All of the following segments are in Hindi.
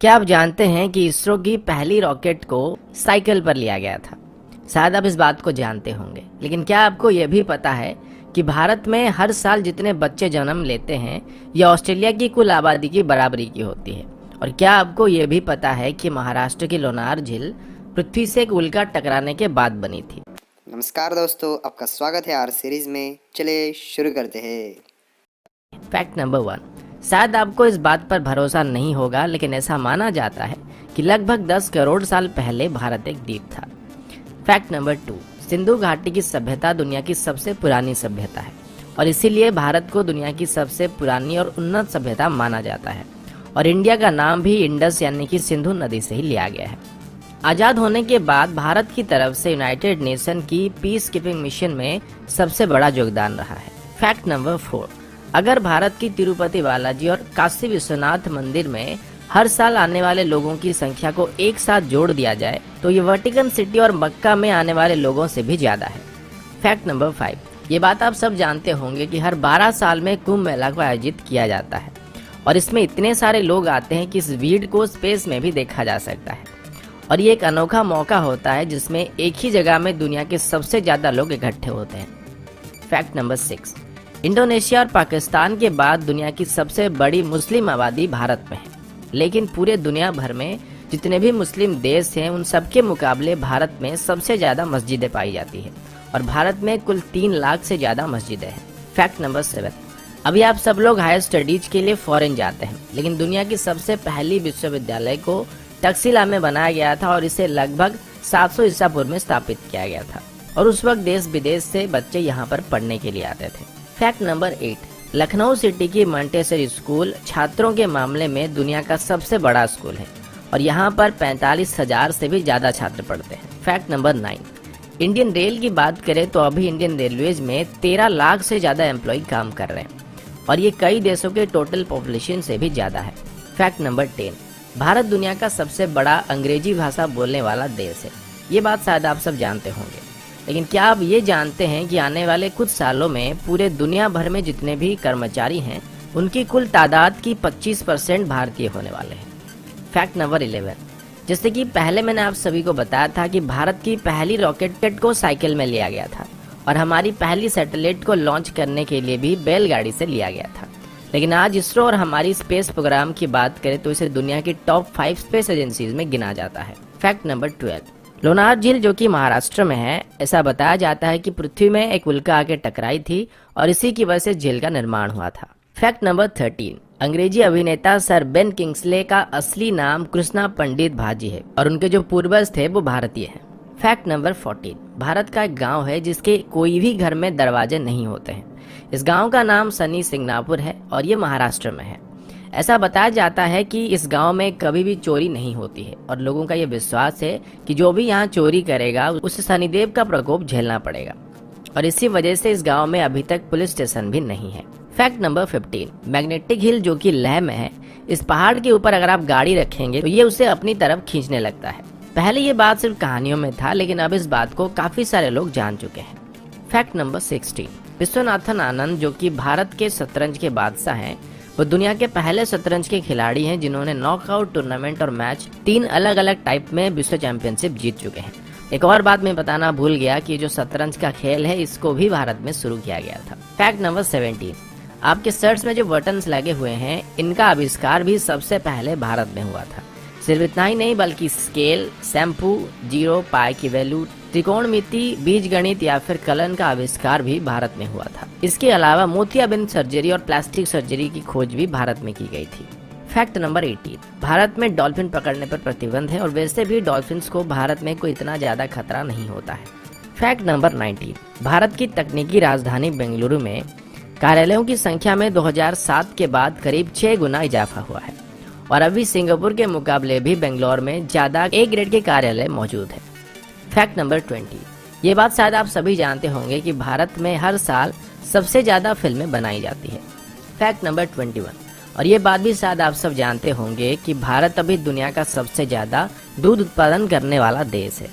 क्या आप जानते हैं कि इसरो की पहली रॉकेट को साइकिल पर लिया गया था? शायद आप इस बात को जानते होंगे, लेकिन क्या आपको यह भी पता है कि भारत में हर साल जितने बच्चे जन्म लेते हैं यह ऑस्ट्रेलिया की कुल आबादी की बराबरी की होती है। और क्या आपको यह भी पता है कि महाराष्ट्र की लोनार झील पृथ्वी से एक उल्का टकराने के बाद बनी थी। नमस्कार दोस्तों, आपका स्वागत है आर सीरीज में। चलिए शुरू करते हैं। फैक्ट नंबर 1, शायद आपको इस बात पर भरोसा नहीं होगा, लेकिन ऐसा माना जाता है कि लगभग 10 करोड़ साल पहले भारत एक द्वीप था। फैक्ट नंबर 2, सिंधु घाटी की सभ्यता दुनिया की सबसे पुरानी सभ्यता है और इसीलिए भारत को दुनिया की सबसे पुरानी और उन्नत सभ्यता माना जाता है। और इंडिया का नाम भी इंडस यानी कि सिंधु नदी से ही लिया गया है। आज़ाद होने के बाद भारत की तरफ से यूनाइटेड नेशन की पीस कीपिंग मिशन में सबसे बड़ा योगदान रहा है। फैक्ट नंबर 4, अगर भारत की तिरुपति बालाजी और काशी विश्वनाथ मंदिर में हर साल आने वाले लोगों की संख्या को एक साथ जोड़ दिया जाए तो ये वेटिकन सिटी और मक्का में आने वाले लोगों से भी ज्यादा है। फैक्ट नंबर 5, ये बात आप सब जानते होंगे कि हर 12 साल में कुंभ मेला को आयोजित किया जाता है और इसमें इतने सारे लोग आते हैं कि इस भीड़ को स्पेस में भी देखा जा सकता है। और ये एक अनोखा मौका होता है जिसमें एक ही जगह में दुनिया के सबसे ज्यादा लोग इकट्ठे होते हैं। फैक्ट नंबर 6, इंडोनेशिया और पाकिस्तान के बाद दुनिया की सबसे बड़ी मुस्लिम आबादी भारत में है, लेकिन पूरे दुनिया भर में जितने भी मुस्लिम देश हैं उन सबके मुकाबले भारत में सबसे ज्यादा मस्जिदें पाई जाती है और भारत में कुल 3 लाख से ज्यादा मस्जिदें हैं। फैक्ट नंबर 7, अभी आप सब लोग हायर स्टडीज के लिए फॉरेन जाते हैं, लेकिन दुनिया की सबसे पहली विश्वविद्यालय को तक्षशिला में बनाया गया था और इसे लगभग 700 ईसा पूर्व में स्थापित किया गया था और उस वक्त देश विदेश से बच्चे यहाँ पर पढ़ने के लिए आते थे। फैक्ट नंबर 8, लखनऊ सिटी की मॉन्टेसरी स्कूल छात्रों के मामले में दुनिया का सबसे बड़ा स्कूल है और यहाँ पर 45,000 से भी ज्यादा छात्र पढ़ते हैं। फैक्ट नंबर 9, इंडियन रेल की बात करें तो अभी इंडियन रेलवेज में 13 लाख से ज्यादा एम्प्लॉय काम कर रहे हैं और ये कई देशों के टोटल पॉपुलेशन से भी ज्यादा है। फैक्ट नंबर 10, भारत दुनिया का सबसे बड़ा अंग्रेजी भाषा बोलने वाला देश है। ये बात शायद आप सब जानते होंगे, लेकिन क्या आप ये जानते हैं कि आने वाले कुछ सालों में पूरे दुनिया भर में जितने भी कर्मचारी हैं उनकी कुल तादाद की 25% भारतीय होने वाले हैं। फैक्ट नंबर 11, जैसे कि पहले मैंने आप सभी को बताया था कि भारत की पहली रॉकेट को साइकिल में लिया गया था और हमारी पहली सैटेलाइट को लॉन्च करने के लिए भी बैलगाड़ी से लिया गया था, लेकिन आज इसरो और हमारी स्पेस प्रोग्राम की बात करें तो इसे दुनिया की टॉप 5 स्पेस एजेंसीज में गिना जाता है। फैक्ट नंबर 12, लोनार झील जो कि महाराष्ट्र में है, ऐसा बताया जाता है कि पृथ्वी में एक उल्का आके टकराई थी और इसी की वजह से झील का निर्माण हुआ था। फैक्ट नंबर 13, अंग्रेजी अभिनेता सर बेन किंग्सले का असली नाम कृष्णा पंडित भाजी है और उनके जो पूर्वज थे वो भारतीय हैं। फैक्ट नंबर 14, भारत का एक गांव है जिसके कोई भी घर में दरवाजे नहीं होते हैं। इस गांव का नाम सनी सिंगनापुर है और ये महाराष्ट्र में है। ऐसा बताया जाता है कि इस गांव में कभी भी चोरी नहीं होती है और लोगों का ये विश्वास है कि जो भी यहाँ चोरी करेगा उसे शनिदेव का प्रकोप झेलना पड़ेगा और इसी वजह से इस गांव में अभी तक पुलिस स्टेशन भी नहीं है। फैक्ट नंबर 15, मैग्नेटिक हिल जो कि लेह में है, इस पहाड़ के ऊपर अगर आप गाड़ी रखेंगे तो ये उसे अपनी तरफ खींचने लगता है। पहले ये बात सिर्फ कहानियों में था, लेकिन अब इस बात को काफी सारे लोग जान चुके हैं। फैक्ट नंबर 16, विश्वनाथन आनंद जो कि भारत के शतरंज के बादशाह हैं, वो दुनिया के पहले शतरंज के खिलाड़ी हैं जिन्होंने नॉकआउट टूर्नामेंट और मैच 3 अलग अलग टाइप में विश्व चैंपियनशिप जीत चुके हैं। एक और बात मैं बताना भूल गया कि जो शतरंज का खेल है इसको भी भारत में शुरू किया गया था। फैक्ट नंबर 17, आपके शर्ट्स में जो बटन्स लगे हुए हैं इनका आविष्कार भी सबसे पहले भारत में हुआ था। सिर्फ इतना ही नहीं बल्कि स्केल, शैम्पू, जीरो, पाई की वैल्यू, त्रिकोणमिति, बीज गणित या फिर कलन का आविष्कार भी भारत में हुआ था। इसके अलावा मोतियाबिंद सर्जरी और प्लास्टिक सर्जरी की खोज भी भारत में की गई थी। फैक्ट नंबर 18, भारत में डॉल्फिन पकड़ने पर प्रतिबंध है और वैसे भी डॉल्फिन्स को भारत में कोई इतना ज्यादा खतरा नहीं होता है। फैक्ट नंबर 19, भारत की तकनीकी राजधानी बेंगलुरु में कार्यालयों की संख्या में 2007 के बाद करीब 6 गुना इजाफा हुआ है और अभी सिंगापुर के मुकाबले भी बेंगलोर में ज्यादा ए ग्रेड के कार्यालय मौजूद है। फैक्ट नंबर 20, ये बात शायद आप सभी जानते होंगे कि भारत में हर साल सबसे ज्यादा फिल्में बनाई जाती है। फैक्ट नंबर 21, और ये बात भी शायद आप सब जानते होंगे कि भारत अभी दुनिया का सबसे ज्यादा दूध उत्पादन करने वाला देश है।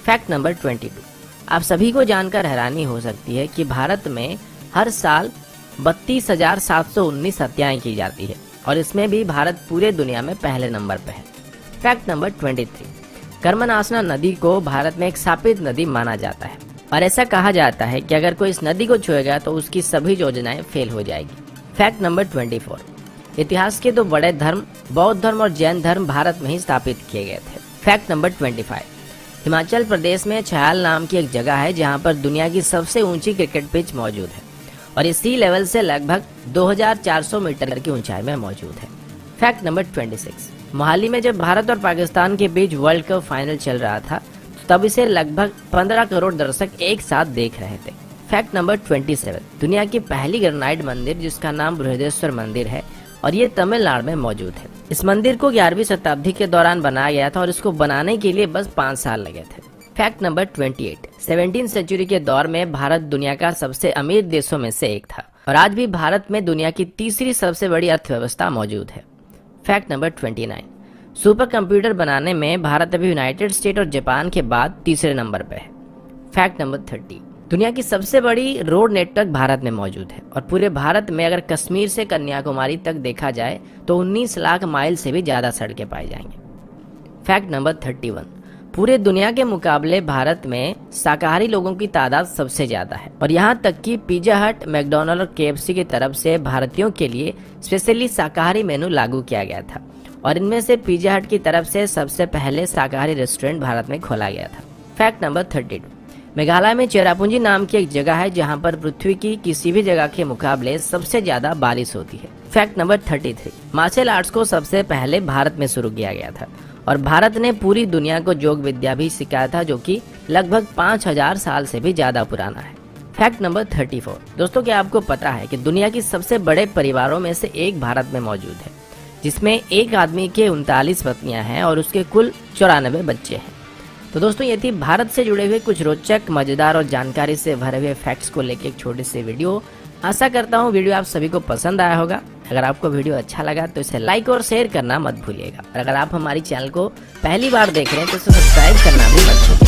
फैक्ट नंबर 22, आप सभी को जानकर हैरानी हो सकती है कि भारत में हर साल 32,719 हत्याएं की जाती है और इसमें भी भारत पूरे दुनिया में पहले नंबर पर है। फैक्ट नंबर 23, कर्मनासना नदी को भारत में एक शापित नदी माना जाता है और ऐसा कहा जाता है कि अगर कोई इस नदी को छुएगा तो उसकी सभी योजनाएं फेल हो जाएगी। फैक्ट नंबर 24, इतिहास के दो बड़े धर्म बौद्ध धर्म और जैन धर्म भारत में ही स्थापित किए गए थे। फैक्ट नंबर 25, हिमाचल प्रदेश में छयाल नाम की एक जगह है जहां पर दुनिया की सबसे ऊंची क्रिकेट पिच मौजूद है और ये सी लेवल से लगभग 2400 मीटर की ऊंचाई में मौजूद है। फैक्ट नंबर 26, मोहाली में जब भारत और पाकिस्तान के बीच वर्ल्ड कप फाइनल चल रहा था तब इसे लगभग 15 करोड़ दर्शक एक साथ देख रहे थे। फैक्ट नंबर 27, दुनिया की पहली ग्रेनाइट मंदिर जिसका नाम बृहदेश्वर मंदिर है और ये तमिलनाडु में मौजूद है। इस मंदिर को 11वीं शताब्दी के दौरान बनाया गया था और इसको बनाने के लिए बस 5 साल लगे थे। फैक्ट नंबर 28, 17वीं सेंचुरी के दौर में भारत दुनिया का सबसे अमीर देशों में से एक था और आज भी भारत में दुनिया की तीसरी सबसे बड़ी अर्थव्यवस्था मौजूद है। फैक्ट नंबर 29, सुपर कंप्यूटर बनाने में भारत अभी यूनाइटेड स्टेट और जापान के बाद तीसरे नंबर पर है। फैक्ट नंबर 30, दुनिया की सबसे बड़ी रोड नेटवर्क भारत में मौजूद है और पूरे भारत में अगर कश्मीर से कन्याकुमारी तक देखा जाए तो 19 लाख माइल से भी ज्यादा सड़कें पाई जाएंगी। फैक्ट नंबर 31, पूरे दुनिया के मुकाबले भारत में शाकाहारी लोगों की तादाद सबसे ज्यादा है और यहाँ तक कि पिज्जा हट, मैकडॉनल्ड और KFC की तरफ से भारतीयों के लिए स्पेशली शाकाहारी मेनू लागू किया गया था और इनमें से पिज्जा हट की तरफ से सबसे पहले शाकाहारी रेस्टोरेंट भारत में खोला गया था। फैक्ट नंबर 32, मेघालय में चेरापूंजी नाम की एक जगह है जहां पर पृथ्वी की किसी भी जगह के मुकाबले सबसे ज्यादा बारिश होती है। फैक्ट नंबर 33, मार्शल आर्ट्स को सबसे पहले भारत में शुरू किया गया था और भारत ने पूरी दुनिया को योग विद्या भी सिखाया था जो कि लगभग 5000 साल से भी ज्यादा पुराना है। फैक्ट नंबर 34, दोस्तों क्या आपको पता है कि दुनिया की सबसे बड़े परिवारों में से एक भारत में मौजूद है जिसमें एक आदमी के 39 पत्नियां हैं और उसके कुल 94 बच्चे हैं। तो दोस्तों ये थी भारत से जुड़े हुए कुछ रोचक, मजेदार और जानकारी से भरे हुए फैक्ट्स को लेकर एक छोटी सी वीडियो। आशा करता हूँ वीडियो आप सभी को पसंद आया होगा। अगर आपको वीडियो अच्छा लगा तो इसे लाइक और शेयर करना मत भूलिएगा और अगर आप हमारी चैनल को पहली बार देख रहे हैं तो इसे सब्सक्राइब करना भी मत भूलिएगा।